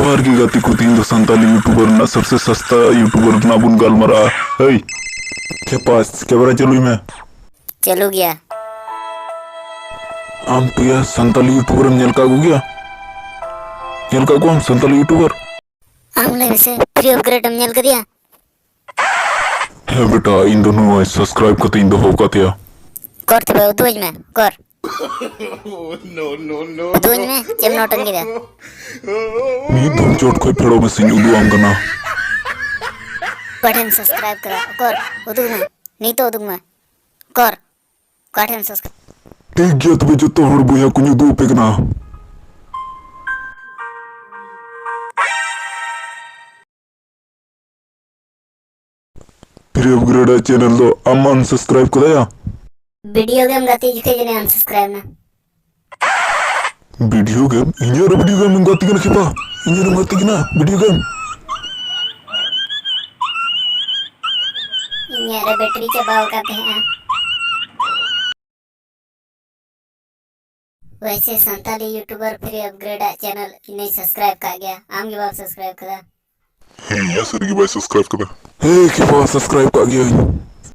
जोहार की गति को तीन संताली यूट्यूबर ना सबसे सस्ता यूट्यूबर ना बुन गालमरा हे के पास कैमरा चलू मैं चलू गया हम पिया संताली यूट्यूबर नेल का गया नेल का को हम संताली यूट्यूबर हमने वैसे फ्री अपग्रेड हम नेल कर दिया है बेटा इन दोनों सब्सक्राइब करते इन दो हो का थिया करते भाई उदोज में कर नो उदोज में चेम नोटन गिरा मी धम चोट कोई फेड़ो में सिंह उदू आम करना कठिन सब्सक्राइब करा कर उदू में नहीं तो उदू में कर कठिन सब्सक्राइब ठीक गया तबे जो तो हड़ बुया कुछ दो पेकना फिर अपग्रेड चैनल दो अम अनसब्सक्राइब कराया वीडियो गेम गाती जिके जने अनसब्सक्राइब ना वीडियो गेम वीडियो गेम गाती ना खेपा गाती ना वीडियो गेम यार बैटरी चबाव करते हैं वैसे Santali YouTuber free upgrade channel इन्हें सब्सक्राइब कर गया आम के बाद सब्सक्राइब करा सर की भाई सब्सक्राइब करा हे के पास सब्सक्राइब कर गया